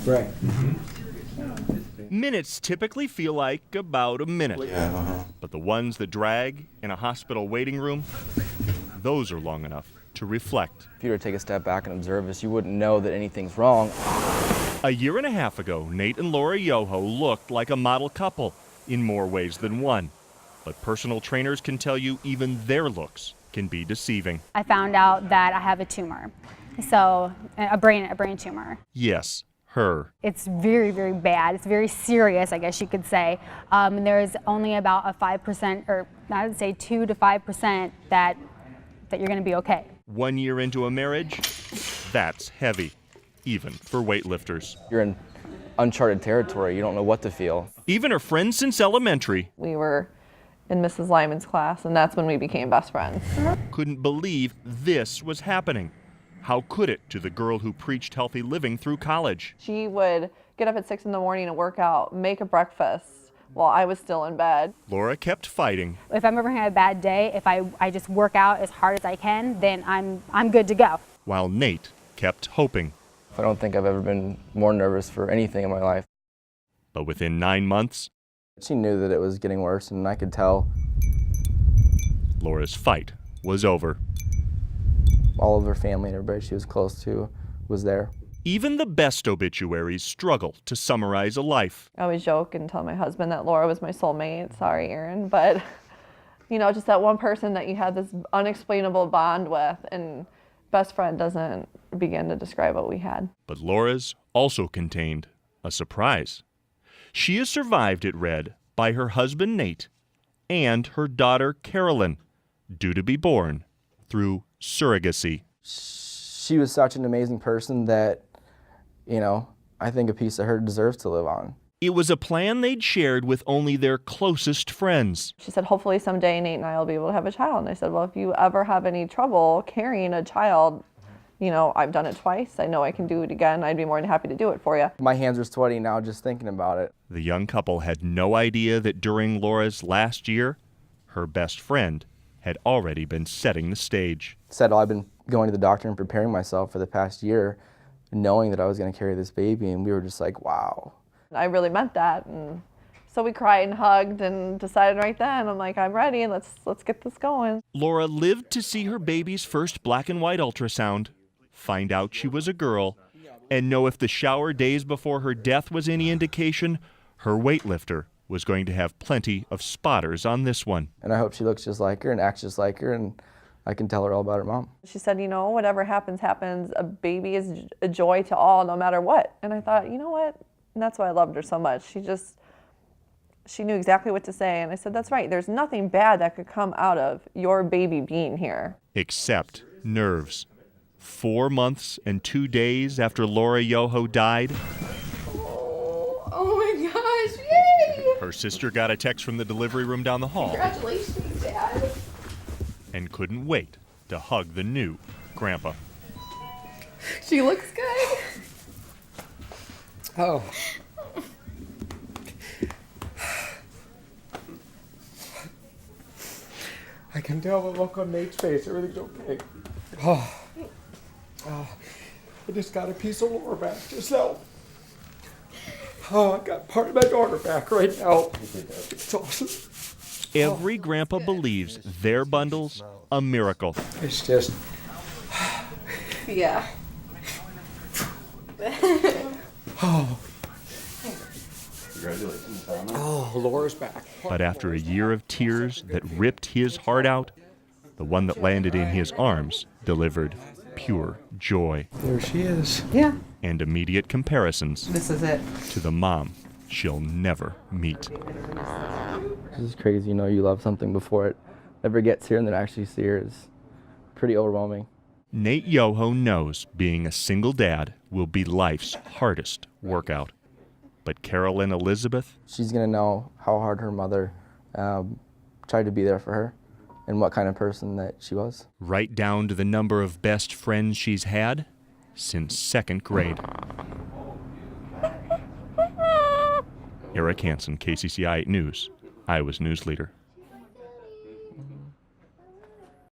Right. Minutes typically feel like about a minute. But the ones that drag in a hospital waiting room, those are long enough to reflect. If you were to take a step back and observe us, you wouldn't know that anything's wrong. A year and a half ago, Nate and Laura Yoho looked like a model couple in more ways than one. But personal trainers can tell you even their looks can be deceiving. I found out that I have a tumor, so a brain tumor. Yes, her. It's very, very bad. It's very serious, I guess you could say. And there's only about a 5%, or I would say 2 to 5% that you're going to be okay. 1 year into a marriage, that's heavy, even for weightlifters. You're in uncharted territory. You don't know what to feel. Even her friends since elementary We were in Mrs. Lyman's class, and that's when we became best friends. couldn't believe this was happening. How could it to the girl who preached healthy living through college? She would get up at 6 in the morning and work out, make a breakfast while I was still in bed. Laura kept fighting. If I'm ever having a bad day, if I just work out as hard as I can, then I'm good to go. While Nate kept hoping. I don't think I've ever been more nervous for anything in my life. But within 9 months, She knew that it was getting worse, and I could tell. Laura's fight was over. All of her family and everybody she was close to was there. Even the best obituaries struggle to summarize a life. I always joke and tell my husband that Laura was my soulmate. Sorry, Aaron, but you know, just that one person that you had this unexplainable bond with, and best friend doesn't begin to describe what we had. But Laura's also contained a surprise. She is survived, it read, by her husband Nate and her daughter Carolyn, due to be born through surrogacy. She was such an amazing person that, I think a piece of her deserves to live on. It was a plan they'd shared with only their closest friends. She said, hopefully someday Nate and I will be able to have a child. And I said, well, if you ever have any trouble carrying a child, I've done it twice. I know I can do it again. I'd be more than happy to do it for you. My hands are sweaty now just thinking about it. The young couple had no idea that during Laura's last year, her best friend had already been setting the stage. Said, I've been going to the doctor and preparing myself for the past year, knowing that I was going to carry this baby, and we were just like, wow. I really meant that, and so we cried and hugged and decided right then, I'm like, I'm ready, let's get this going. Laura lived to see her baby's first black and white ultrasound, find out she was a girl, and know if the shower days before her death was any indication, her weightlifter was going to have plenty of spotters on this one. And I hope she looks just like her and acts just like her, and I can tell her all about her mom. She said, whatever happens, happens. A baby is a joy to all, no matter what. And I thought, you know what? And that's why I loved her so much. She knew exactly what to say. And I said, that's right. There's nothing bad that could come out of your baby being here. Except nerves. 4 months and 2 days after Laura Yoho died, Oh my gosh, yay! her sister got a text from the delivery room down the hall Congratulations, Dad. and couldn't wait to hug the new grandpa. She looks good. Oh. I can tell the look on Nate's face. Everything's okay. Oh. I just got a piece of Laura back just now. Oh, I got part of my daughter back right now. It's awesome. Every grandpa believes their bundle's a miracle. It's just, Yeah. oh, Laura's back. But after a year of tears that ripped his heart out, the one that landed in his arms delivered pure joy There she is. Yeah. and immediate comparisons This is it. to the mom she'll never meet. This is crazy, you love something before it ever gets here, and then actually see her is pretty overwhelming. Nate Yoho knows being a single dad will be life's hardest workout. But Carolyn Elizabeth, She's going to know how hard her mother tried to be there for her and what kind of person that she was. right down to the number of best friends she's had since 2nd grade. Eric Hansen, KCCI 8 News, Iowa's news leader.